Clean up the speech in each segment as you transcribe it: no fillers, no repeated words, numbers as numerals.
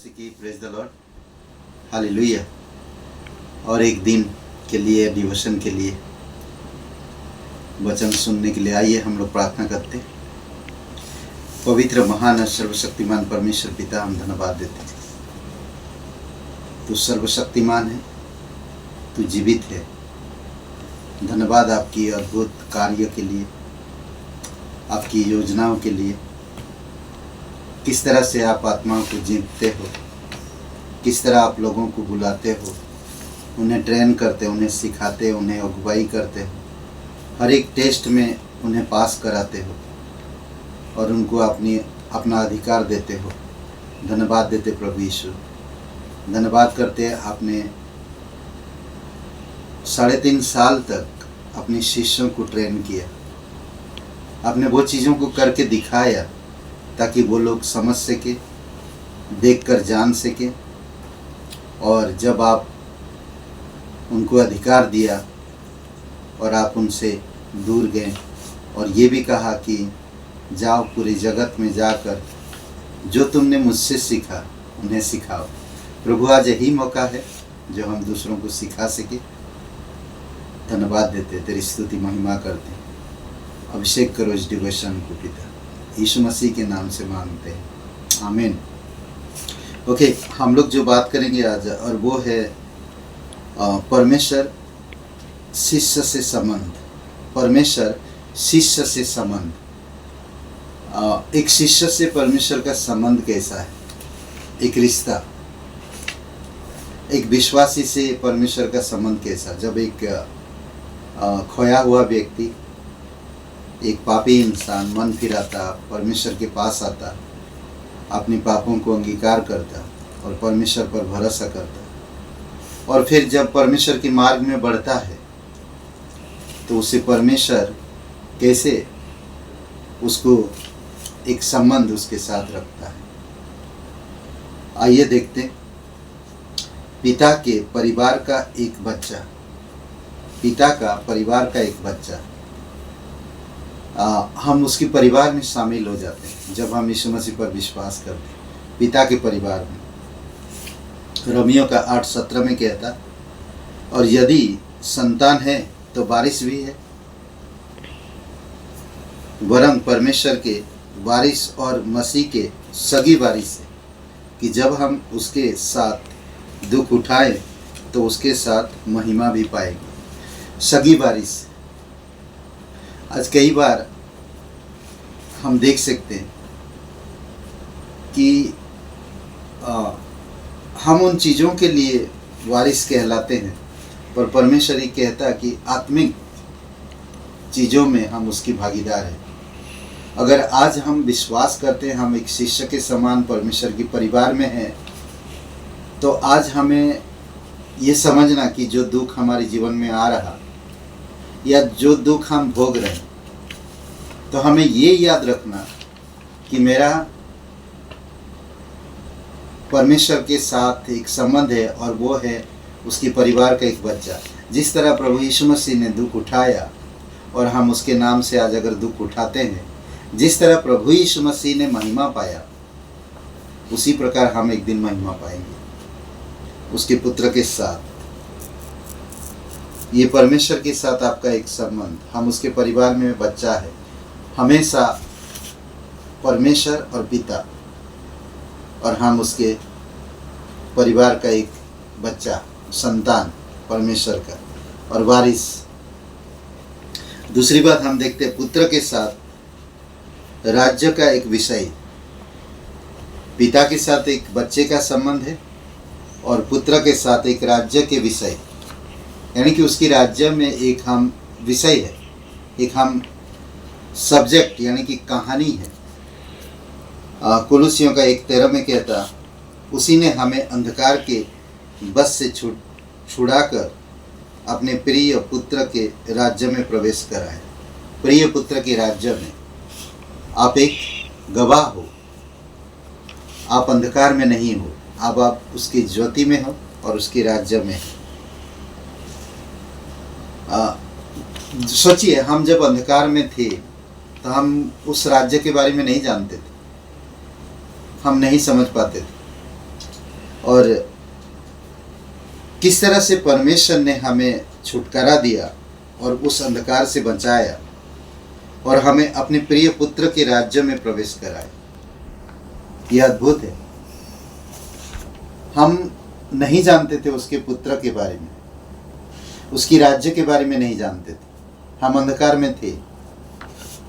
मसीह की praise the Lord, hallelujah. और एक दिन के लिए, डिवोशन के लिए, वचन सुनने के लिए आइए हम लोग प्रार्थना करते। पवित्र महान और सर्वशक्तिमान परमेश्वर पिता, हम धन्यवाद देते हैं। तू सर्वशक्तिमान है, तू जीवित है। धन्यवाद आपकी अद्भुत कार्य के लिए, आपकी योजनाओं के लिए। किस तरह से आप आत्माओं को जीतते हो, किस तरह आप लोगों को बुलाते हो, उन्हें ट्रेन करते, उन्हें सिखाते, उन्हें अगुवाई करते हो, हर एक टेस्ट में उन्हें पास कराते हो और उनको अपना अधिकार देते हो। धन्यवाद देते प्रभु यीशु। धन्यवाद करते आपने 3.5 साल तक अपने शिष्यों को ट्रेन किया। आपने वो चीज़ों को करके दिखाया ताकि वो लोग समझ सके, देखकर जान सके। और जब आप उनको अधिकार दिया और आप उनसे दूर गए और ये भी कहा कि जाओ पूरी जगत में जाकर जो तुमने मुझसे सीखा उन्हें सिखाओ। प्रभु, आज यही मौका है जो हम दूसरों को सिखा सके। धन्यवाद देते, तेरी स्तुति महिमा करते। अभिषेक करो इस डिवोशन को पिता, यीशु मसीह के नाम से मांगते हैं, आमीन। ओके, हम लोग जो बात करेंगे आज, और वो है परमेश्वर शिष्य से संबंध। परमेश्वर शिष्य से संबंध। एक शिष्य से परमेश्वर का संबंध कैसा है? एक रिश्ता। एक विश्वासी से परमेश्वर का संबंध कैसा? जब एक खोया हुआ व्यक्ति, एक पापी इंसान मन फिराता, परमेश्वर के पास आता, अपने पापों को अंगीकार करता और परमेश्वर पर भरोसा करता, और फिर जब परमेश्वर के मार्ग में बढ़ता है तो उसे परमेश्वर कैसे उसको एक संबंध उसके साथ रखता है। आइए देखते हैं। पिता के परिवार का एक बच्चा, पिता का परिवार का एक बच्चा, हम उसके परिवार में शामिल हो जाते हैं जब हम यीशु मसीह पर विश्वास करते हैं। पिता के परिवार में रोमियो का 8:17 में कहता, और यदि संतान है तो वारिस भी है, वरन परमेश्वर के वारिस और मसीह के सगी वारिस है, कि जब हम उसके साथ दुख उठाएं तो उसके साथ महिमा भी पाएंगे। सगी वारिस। आज कई बार हम देख सकते हैं कि हम उन चीज़ों के लिए वारिस कहलाते हैं, पर परमेश्वर ही कहता है कि आत्मिक चीज़ों में हम उसकी भागीदार हैं। अगर आज हम विश्वास करते हैं, हम एक शिष्य के समान परमेश्वर के परिवार में हैं, तो आज हमें ये समझना कि जो दुख हमारे जीवन में आ रहा या जो दुख हम भोग रहे हैं, तो हमें ये याद रखना कि मेरा परमेश्वर के साथ एक संबंध है, और वो है उसके परिवार का एक बच्चा। जिस तरह प्रभु यीशु मसीह ने दुख उठाया और हम उसके नाम से आज अगर दुख उठाते हैं, जिस तरह प्रभु यीशु मसीह ने महिमा पाया, उसी प्रकार हम एक दिन महिमा पाएंगे उसके पुत्र के साथ। ये परमेश्वर के साथ आपका एक संबंध, हम उसके परिवार में बच्चा है। हमेशा परमेश्वर और पिता, और हम उसके परिवार का एक बच्चा, संतान परमेश्वर का, और वारिस। दूसरी बात हम देखते हैं, पुत्र के साथ राज्य का एक विषय। पिता के साथ एक बच्चे का संबंध है और पुत्र के साथ एक राज्य के विषय, यानी कि उसकी राज्य में एक हम विषय है, एक हम सब्जेक्ट, यानी कि कहानी है। कुलुसियों का 1:13 में कहता, उसी ने हमें अंधकार के बस से छुड़ाकर अपने प्रिय पुत्र के राज्य में प्रवेश कराया। प्रिय पुत्र के राज्य में आप एक गवाह हो। आप अंधकार में नहीं हो, अब आप उसकी ज्योति में हो और उसके राज्य में हो। सोचिए, हम जब अंधकार में थे तो हम उस राज्य के बारे में नहीं जानते थे, हम नहीं समझ पाते थे। और किस तरह से परमेश्वर ने हमें छुटकारा दिया और उस अंधकार से बचाया और हमें अपने प्रिय पुत्र के राज्य में प्रवेश कराया। यह अद्भुत है। हम नहीं जानते थे उसके पुत्र के बारे में, उसकी राज्य के बारे में नहीं जानते थे। हम अंधकार में थे,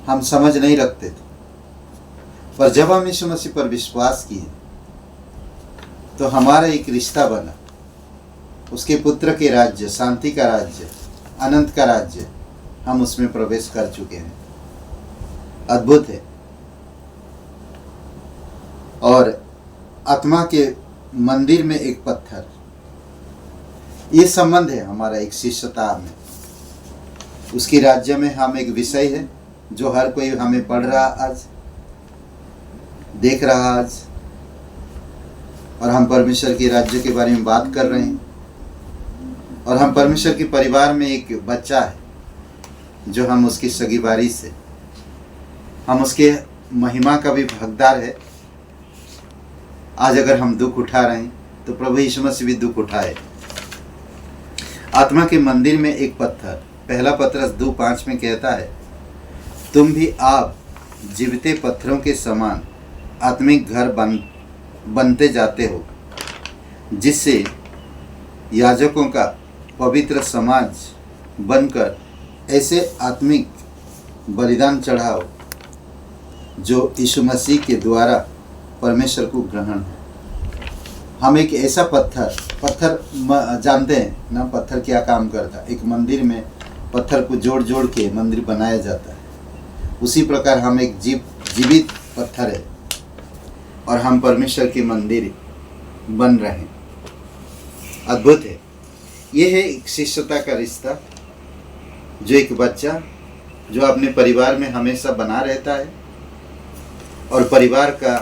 हम समझ नहीं रखते थे। पर जब हम यीशु मसीह पर विश्वास किए तो हमारा एक रिश्ता बना। उसके पुत्र के राज्य, शांति का राज्य, अनंत का राज्य, हम उसमें प्रवेश कर चुके हैं। अद्भुत है। और आत्मा के मंदिर में एक पत्थर, ये संबंध है हमारा एक शिष्यता में। उसकी राज्य में हम एक विषय है जो हर कोई हमें पढ़ रहा आज, देख रहा आज, और हम परमेश्वर के राज्य के बारे में बात कर रहे हैं। और हम परमेश्वर के परिवार में एक बच्चा है जो हम उसकी सगी वारिस से, हम उसके महिमा का भी हकदार है। आज अगर हम दुख उठा रहे हैं तो प्रभु यीशु मसीह भी दुख उठाए। आत्मा के मंदिर में एक पत्थर, पहला पत्रस 2:5 में कहता है, तुम भी आप जीविते पत्थरों के समान आत्मिक घर बनते जाते हो, जिससे याजकों का पवित्र समाज बनकर ऐसे आत्मिक बलिदान चढ़ाओ जो यीशु मसीह के द्वारा परमेश्वर को ग्रहण है। हम एक ऐसा पत्थर जानते हैं ना, पत्थर क्या काम करता है। एक मंदिर में पत्थर को जोड़ जोड़ के मंदिर बनाया जाता है। उसी प्रकार हम एक जीवित पत्थर है और हम परमेश्वर के मंदिर बन रहे हैं। अद्भुत है। यह है एक शिष्यता का रिश्ता, जो एक बच्चा जो अपने परिवार में हमेशा बना रहता है और परिवार का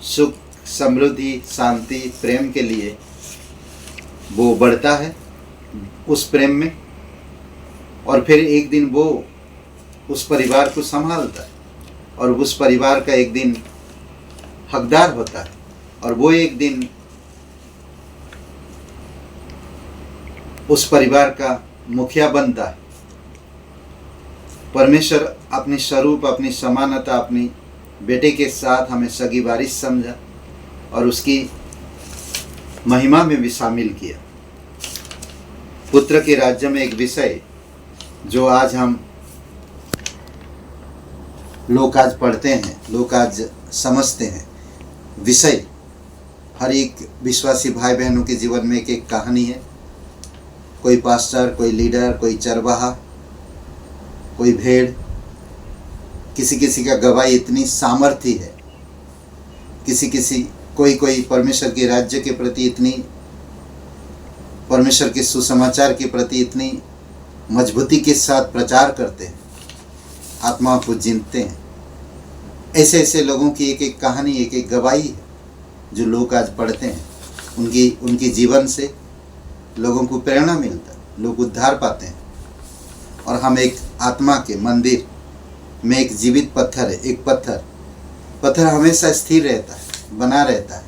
सुख, समृद्धि, शांति, प्रेम के लिए वो बढ़ता है उस प्रेम में, और फिर एक दिन वो उस परिवार को संभालता है और उस परिवार का एक दिन हकदार होता है और वो एक दिन उस परिवार का मुखिया बनता है। परमेश्वर अपने स्वरूप, अपनी समानता, अपनी बेटे के साथ हमें सगी वारिस समझा और उसकी महिमा में भी शामिल किया। पुत्र के राज्य में एक विषय जो आज हम लोग आज पढ़ते हैं, लोग आज समझते हैं। विषय हर एक विश्वासी भाई बहनों के जीवन में एक एक कहानी है। कोई पास्टर, कोई लीडर, कोई चरवाहा, कोई भेड़, किसी किसी का गवाही इतनी सामर्थ्य है, कोई परमेश्वर के राज्य के प्रति इतनी, परमेश्वर के सुसमाचार के प्रति इतनी मजबूती के साथ प्रचार करते हैं, आत्मा को जीतते हैं। ऐसे ऐसे लोगों की एक एक कहानी, एक एक गवाही है जो लोग आज पढ़ते हैं। उनकी जीवन से लोगों को प्रेरणा मिलता है, लोग उद्धार पाते हैं। और हम एक आत्मा के मंदिर में एक जीवित पत्थर है। एक पत्थर हमेशा स्थिर रहता है, बना रहता है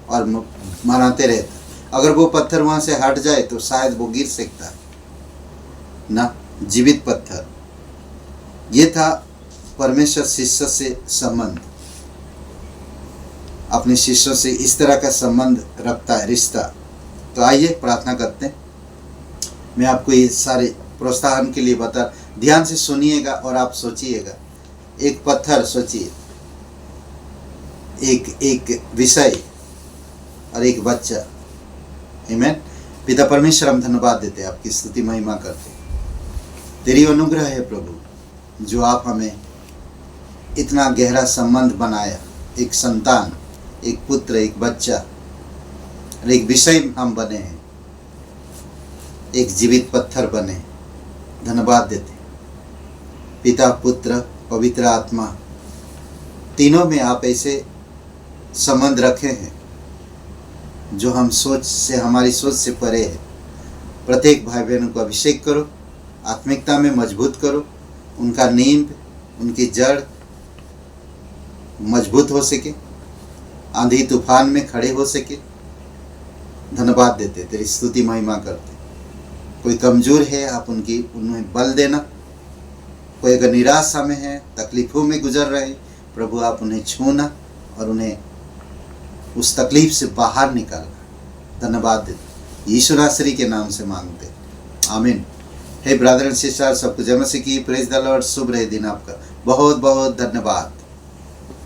और मनाते रहता है। अगर वो पत्थर वहाँ से हट जाए तो शायद वो गिर सकता है ना। जीवित पत्थर, ये था परमेश्वर शिष्य से संबंध। अपने शिष्यों से इस तरह का संबंध रखता है, रिश्ता। तो आइए प्रार्थना करते हैं। मैं आपको ये सारे प्रोत्साहन के लिए बता, ध्यान से सुनिएगा और आप सोचिएगा। एक पत्थर सोचिए, एक विषय और एक बच्चा। आमीन। पिता परमेश्वर, हम धन्यवाद देते हैं, आपकी स्तुति महिमा करते हैं। तेरी अनुग्रह है प्रभु, जो आप हमें इतना गहरा संबंध बनाया। एक संतान, एक पुत्र, एक बच्चा और एक विषय हम बने हैं, एक जीवित पत्थर बने। धन्यवाद देते पिता, पुत्र, पवित्र आत्मा, तीनों में आप ऐसे संबंध रखे हैं जो हमारी सोच से परे है। प्रत्येक भाई बहनों को अभिषेक करो, आत्मिकता में मजबूत करो, उनका नींव, उनकी जड़ मजबूत हो सके, आंधी तूफान में खड़े हो सके। धन्यवाद देते, तेरी स्तुति महिमा करते। कोई कमज़ोर है, आप उन्हें बल देना। कोई अगर निराशा में है, तकलीफ़ों में गुजर रहे, प्रभु आप उन्हें छूना और उन्हें उस तकलीफ से बाहर निकालना। धन्यवाद देते, यीशु नासरी के नाम से मांगते, आमीन। हे ब्रदर एंड सिस्टर, सबको जय मसीह की, प्रेज द लॉर्ड। शुभ रहे दिन आपका। बहुत बहुत धन्यवाद।